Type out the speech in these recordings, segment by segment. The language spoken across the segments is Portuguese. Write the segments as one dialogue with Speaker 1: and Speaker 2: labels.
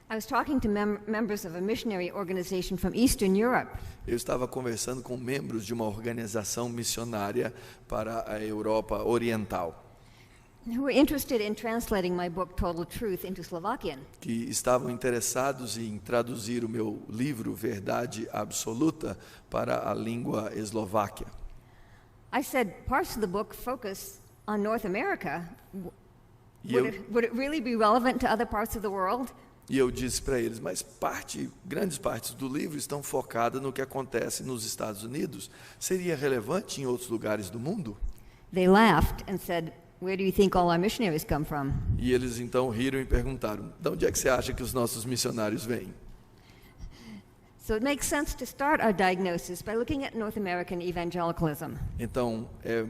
Speaker 1: I was talking to members of a missionary organization from Eastern Europe.
Speaker 2: Eu estava conversando com membros de uma organização missionária para a Europa Oriental,
Speaker 1: Who were interested in translating my book Total Truth into Slovakian.
Speaker 2: que estavam interessados em traduzir o meu livro Verdade Absoluta para a língua eslováquia.
Speaker 1: I said parts of the book focus on North America.
Speaker 2: E
Speaker 1: Would it really be relevant to other parts of the world?
Speaker 2: eu disse para eles, mas grandes partes do livro estão focadas no que acontece nos Estados Unidos. Seria relevante em outros lugares do mundo?
Speaker 1: They laughed and said, "Where do you think all our missionaries come from?"
Speaker 2: E eles então riram e perguntaram, de onde é que você acha que os nossos missionários vêm?
Speaker 1: So it makes sense to start our diagnosis by looking at North American evangelicalism.
Speaker 2: Então, é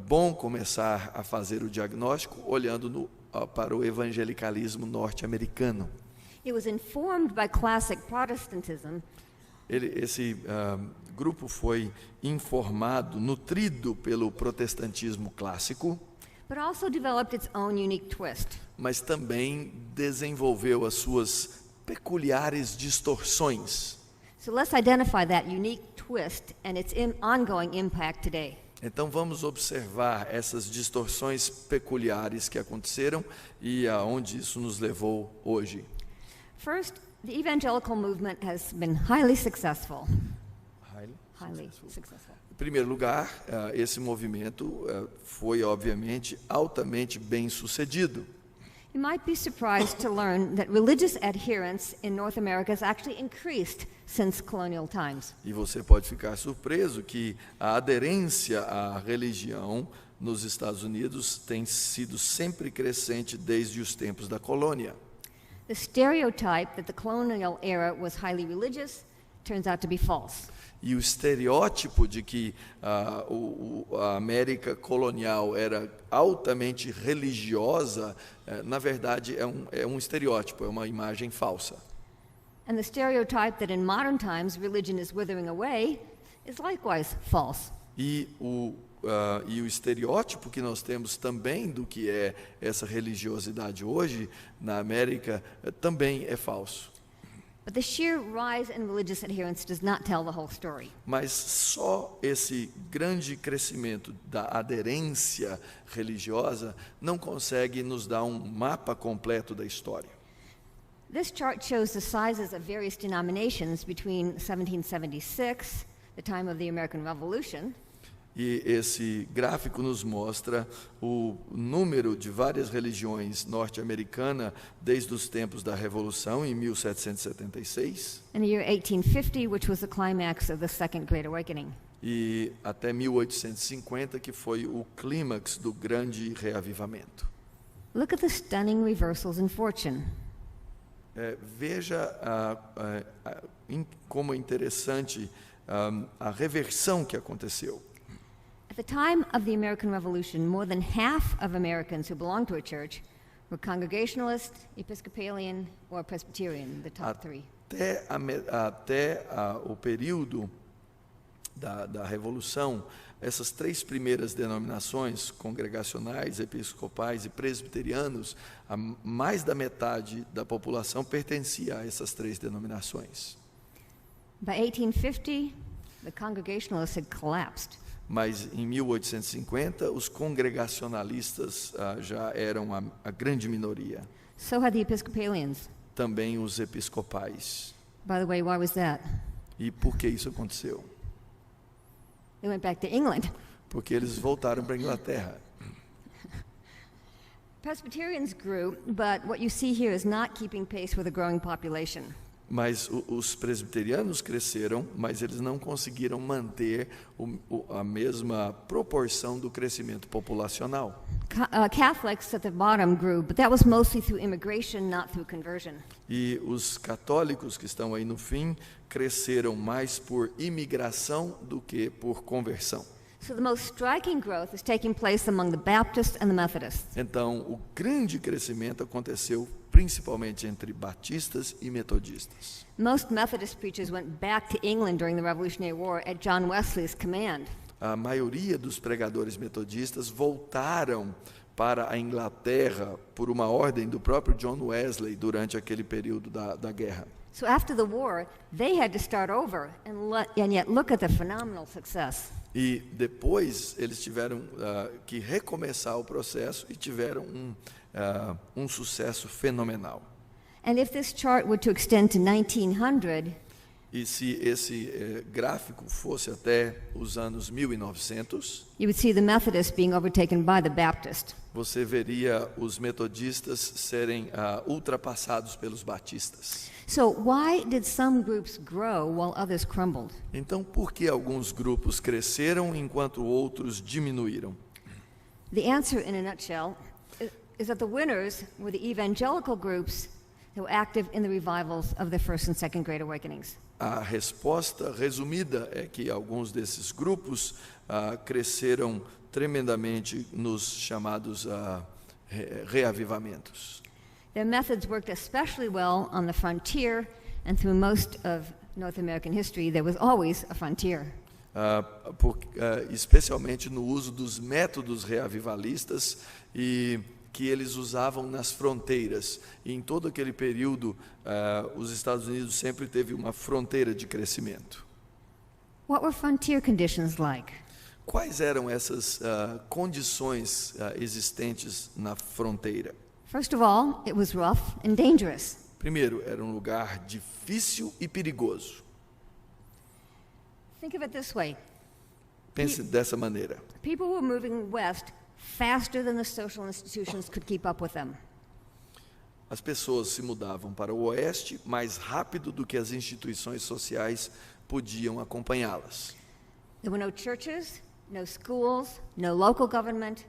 Speaker 2: bom começar a fazer o diagnóstico olhando para o evangelicalismo norte-americano.
Speaker 1: It was informed by classic Protestantism.
Speaker 2: Esse grupo foi informado, nutrido pelo protestantismo clássico,
Speaker 1: But also developed its own unique twist.
Speaker 2: mas também desenvolveu as suas peculiares distorções.
Speaker 1: So let's identify that unique twist and its ongoing impact today.
Speaker 2: Então vamos observar essas distorções peculiares que aconteceram e aonde isso nos levou hoje.
Speaker 1: First, the evangelical movement has been highly successful. Highly successful.
Speaker 2: Em primeiro lugar, esse movimento foi, obviamente, altamente bem-sucedido.
Speaker 1: You might be surprised to learn that religious adherence in North America has actually increased since colonial times.
Speaker 2: E você pode ficar surpreso que a aderência à religião nos Estados Unidos tem sido sempre crescente desde os tempos da colônia.
Speaker 1: The stereotype that the colonial era was highly religious turns out to be false.
Speaker 2: E o estereótipo de que a América colonial era altamente religiosa, na verdade é um estereótipo, é uma imagem falsa.
Speaker 1: And the stereotype that in modern times religion is withering away is likewise false.
Speaker 2: E o estereótipo que nós temos também do que é essa religiosidade hoje na América também é falso.
Speaker 1: But the sheer rise in religious adherence does not tell the whole story.
Speaker 2: Mas só esse grande crescimento da aderência religiosa não consegue nos dar um mapa completo da história.
Speaker 1: This chart shows the sizes of various denominations between 1776, the time of the American Revolution,
Speaker 2: E esse gráfico nos mostra o número de várias religiões norte-americanas desde os tempos da Revolução, em 1776,
Speaker 1: and the year 1850, which was the climax of the Second Great Awakening.
Speaker 2: e até 1850, que foi o clímax do grande reavivamento.
Speaker 1: Look at the stunning reversals in fortune.
Speaker 2: Veja como é interessante a reversão que aconteceu.
Speaker 1: At the time of the American Revolution, more than half of Americans who belonged to a church were Congregationalist, Episcopalian, or Presbyterian, the top three.
Speaker 2: Até o período da Revolução, essas três primeiras denominações, congregacionais, episcopais e presbiterianos, mais da metade da população pertencia a essas três denominações.
Speaker 1: By 1850, the Congregationalists had collapsed.
Speaker 2: Mas em 1850, os congregacionalistas já eram a grande minoria.
Speaker 1: So had the Episcopalians.
Speaker 2: Também os episcopais.
Speaker 1: By the way, why was that?
Speaker 2: E por que isso aconteceu?
Speaker 1: They went back to England.
Speaker 2: Porque eles voltaram para a Inglaterra.
Speaker 1: Presbyterians grew, but what you see here is not keeping pace with a growing population.
Speaker 2: Mas os presbiterianos cresceram, mas eles não conseguiram manter a mesma proporção do crescimento populacional.
Speaker 1: Catholics at the bottom grew, but that was mostly through immigration, not through conversion.
Speaker 2: E os católicos que estão aí no fim cresceram mais por imigração do que por conversão.
Speaker 1: So the most striking growth is taking place among the Baptists and the Methodists.
Speaker 2: Então, o grande crescimento aconteceu principalmente entre batistas e metodistas.
Speaker 1: Most Methodist preachers went back to England during the Revolutionary War at John Wesley's command.
Speaker 2: A maioria dos pregadores metodistas voltaram para a Inglaterra por uma ordem do próprio John Wesley durante aquele período da guerra.
Speaker 1: So after the war, they had to start over, and yet look at the phenomenal success.
Speaker 2: E depois eles tiveram que recomeçar o processo e tiveram um sucesso fenomenal.
Speaker 1: And if this chart were to extend to 1900,
Speaker 2: E se esse gráfico fosse até os anos 1900,
Speaker 1: you would see the Methodists being overtaken by the Baptists.
Speaker 2: você veria os metodistas serem ultrapassados pelos batistas.
Speaker 1: So why did some groups grow while others crumbled?
Speaker 2: Então, por que alguns grupos cresceram enquanto outros diminuíram?
Speaker 1: The answer, in a nutshell, is that the winners were the evangelical groups who were active in the revivals of the First and Second Great Awakenings.
Speaker 2: A resposta resumida é que alguns desses grupos cresceram tremendamente nos chamados reavivamentos.
Speaker 1: Their methods worked especially well on the frontier, and through most of North American history, there was always a frontier.
Speaker 2: Especialmente no uso dos métodos reavivalistas e que eles usavam nas fronteiras. E em todo aquele período, os Estados Unidos sempre teve uma fronteira de crescimento.
Speaker 1: What were frontier conditions like?
Speaker 2: Quais eram essas condições existentes na fronteira?
Speaker 1: First of all, it was rough and dangerous.
Speaker 2: Primeiro, era um lugar difícil e perigoso.
Speaker 1: Think of it this way.
Speaker 2: Pense dessa maneira.
Speaker 1: People were moving west faster than the social institutions could keep up with them.
Speaker 2: As pessoas se mudavam para o oeste mais rápido do que as instituições sociais podiam acompanhá-las.
Speaker 1: There were no churches, no schools, no local government,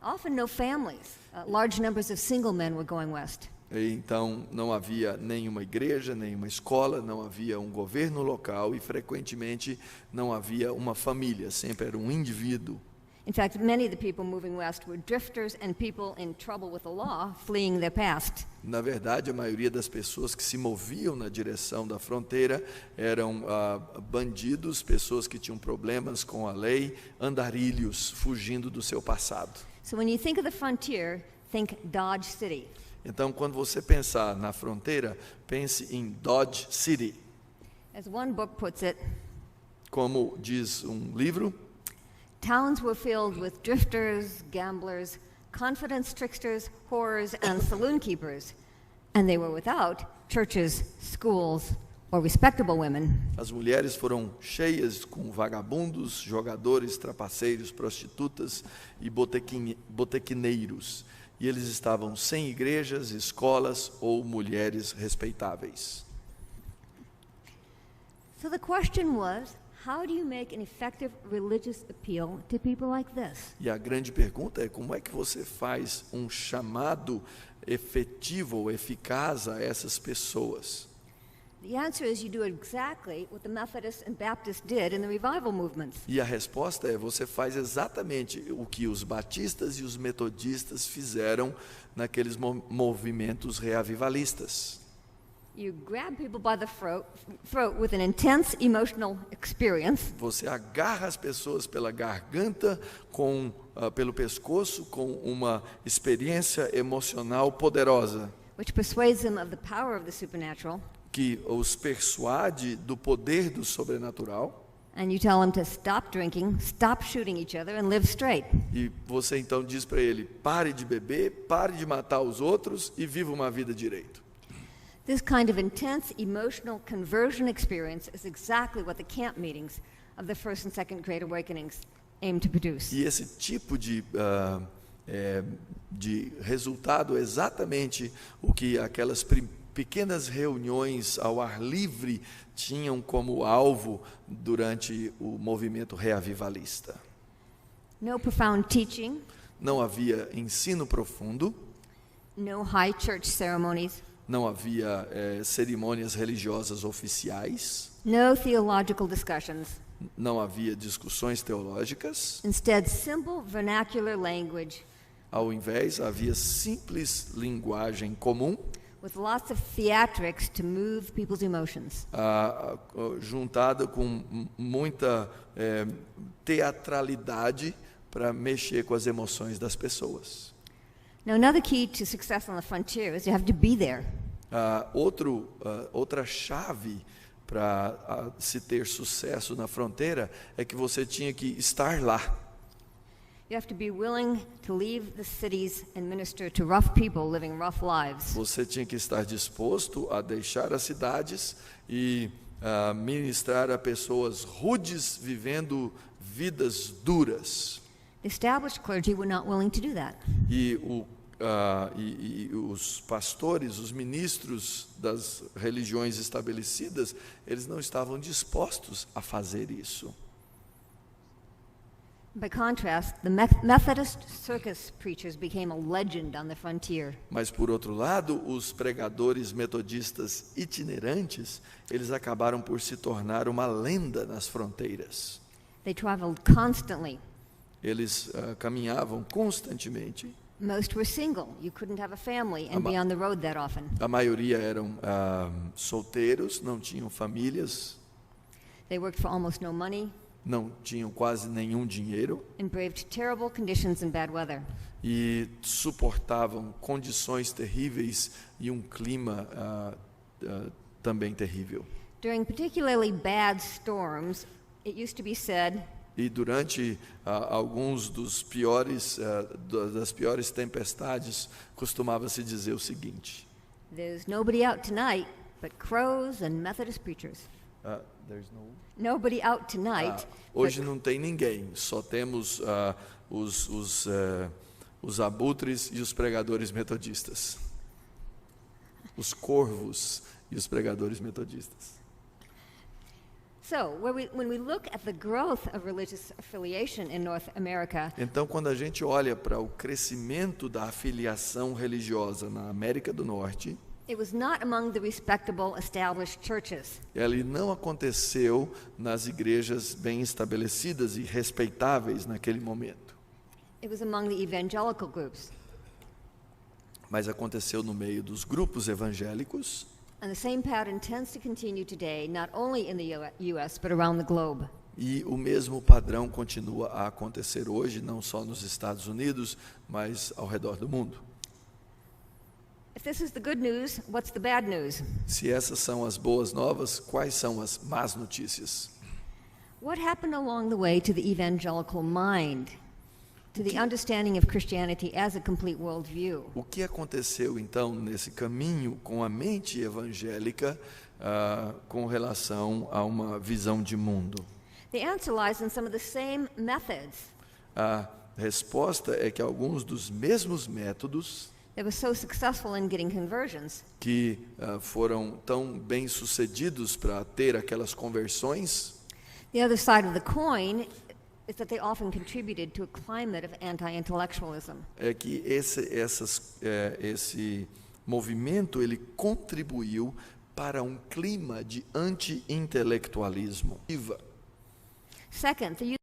Speaker 1: often no families. Large numbers of single men were going west.
Speaker 2: E então não havia nenhuma igreja, nenhuma escola, não havia um governo local e frequentemente não havia uma família, sempre era um indivíduo.
Speaker 1: In fact, many of the people moving west were drifters and people in trouble with the law, fleeing their past.
Speaker 2: Na verdade, a maioria das pessoas que se moviam na direção da fronteira eram bandidos, pessoas que tinham problemas com a lei, andarilhos, fugindo do seu passado.
Speaker 1: So when you think of the frontier, think Dodge City.
Speaker 2: Então, quando você pensar na fronteira, pense em Dodge City.
Speaker 1: As one book puts it,
Speaker 2: Como diz um livro,
Speaker 1: towns were filled with drifters, gamblers, confidence tricksters, whores, and saloon keepers, and they were without churches, schools, or respectable women.
Speaker 2: as mulheres foram cheias com vagabundos, jogadores, trapaceiros, prostitutas e botequineiros. E eles estavam sem igrejas, escolas ou mulheres respeitáveis.
Speaker 1: So the question was, how do you make an effective religious appeal to people like this?
Speaker 2: E a grande pergunta é como é que você faz um chamado efetivo ou eficaz a essas pessoas?
Speaker 1: The answer is you do exactly what the Methodists and Baptists did in the revival movements.
Speaker 2: E a resposta é você faz exatamente o que os batistas e os metodistas fizeram naqueles movimentos reavivalistas.
Speaker 1: You grab people by the throat with an intense emotional experience.
Speaker 2: Você agarra as pessoas pela garganta, pelo pescoço, com uma experiência emocional poderosa,
Speaker 1: Which persuades them of the power of the supernatural.
Speaker 2: que os persuade do poder do sobrenatural.
Speaker 1: And you tell them to stop drinking, stop shooting each other, and live straight.
Speaker 2: E você então diz para ele, pare de beber, pare de matar os outros e viva uma vida direito.
Speaker 1: This kind of intense emotional conversion experience is exactly what the camp meetings of the First and Second Great Awakenings aim to produce.
Speaker 2: E esse tipo de resultado é exatamente o que aquelas pequenas reuniões ao ar livre tinham como alvo durante o movimento reavivalista.
Speaker 1: No profound teaching,
Speaker 2: Não havia ensino profundo,
Speaker 1: no high church ceremonies,
Speaker 2: não havia cerimônias religiosas oficiais,
Speaker 1: no theological discussions.
Speaker 2: não havia discussões teológicas.
Speaker 1: Instead, simple vernacular language
Speaker 2: Ao invés, havia simples linguagem comum,
Speaker 1: with lots of theatrics to move people's emotions.
Speaker 2: juntada com muita teatralidade para mexer com as emoções das pessoas.
Speaker 1: Now, another key to success on the frontier is you have to be there.
Speaker 2: Outra chave para se ter sucesso na fronteira é que você tinha que estar lá.
Speaker 1: You have to be willing to leave the cities and minister to rough people living rough lives.
Speaker 2: Você tinha que estar disposto a deixar as cidades e ministrar a pessoas rudes vivendo vidas duras.
Speaker 1: The established clergy were not willing to do that.
Speaker 2: E os pastores, os ministros das religiões estabelecidas, eles não estavam dispostos a fazer isso.
Speaker 1: By contrast, the Methodist circus preachers became a legend on the frontier.
Speaker 2: Mas, por outro lado, os pregadores metodistas itinerantes, eles acabaram por se tornar uma lenda nas fronteiras.
Speaker 1: They traveled constantly.
Speaker 2: Eles caminhavam constantemente.
Speaker 1: Most were single. You couldn't have a family and be on the road that often.
Speaker 2: A maioria eram solteiros, não tinham famílias.
Speaker 1: They worked for almost no money.
Speaker 2: Não tinham quase nenhum dinheiro.
Speaker 1: And braved terrible conditions and bad weather.
Speaker 2: E suportavam condições terríveis e um clima também terrível.
Speaker 1: During particularly bad storms, it used to be said,
Speaker 2: e durante alguns das piores tempestades, costumava-se dizer o seguinte:
Speaker 1: There's nobody out tonight but crows and Methodist preachers. Nobody out tonight.
Speaker 2: Hoje não tem ninguém, só temos os abutres e os pregadores metodistas. Os corvos e os pregadores metodistas.
Speaker 1: So, when we look at the growth of religious affiliation in North America,
Speaker 2: então, quando a gente olha para o crescimento da afiliação religiosa na América do Norte,
Speaker 1: it was not among the respectable established churches.
Speaker 2: ele não aconteceu nas igrejas bem estabelecidas e respeitáveis naquele momento.
Speaker 1: It was among the evangelical groups.
Speaker 2: Mas aconteceu no meio dos grupos evangélicos.
Speaker 1: And the same pattern tends to continue today, not only in the US, but around the globe.
Speaker 2: E o mesmo padrão continua a acontecer hoje, não só nos Estados Unidos, mas ao redor do mundo.
Speaker 1: If this is the good news, what's the bad news?
Speaker 2: Se essas são as boas novas, quais são as más notícias?
Speaker 1: What happened along the way to the evangelical mind, to the understanding of Christianity as a complete worldview?
Speaker 2: O que aconteceu então nesse caminho com a mente evangélica com relação a uma visão de mundo?
Speaker 1: The answer lies in some of the same methods.
Speaker 2: A resposta é que alguns dos mesmos métodos
Speaker 1: that were so successful in getting conversions,
Speaker 2: que foram tão bem sucedidos para ter aquelas conversões,
Speaker 1: the other side of the coin is that they often contributed to a climate of anti-intellectualism.
Speaker 2: é que esse movimento ele contribuiu para um clima de anti-intelectualismo.
Speaker 1: Second, the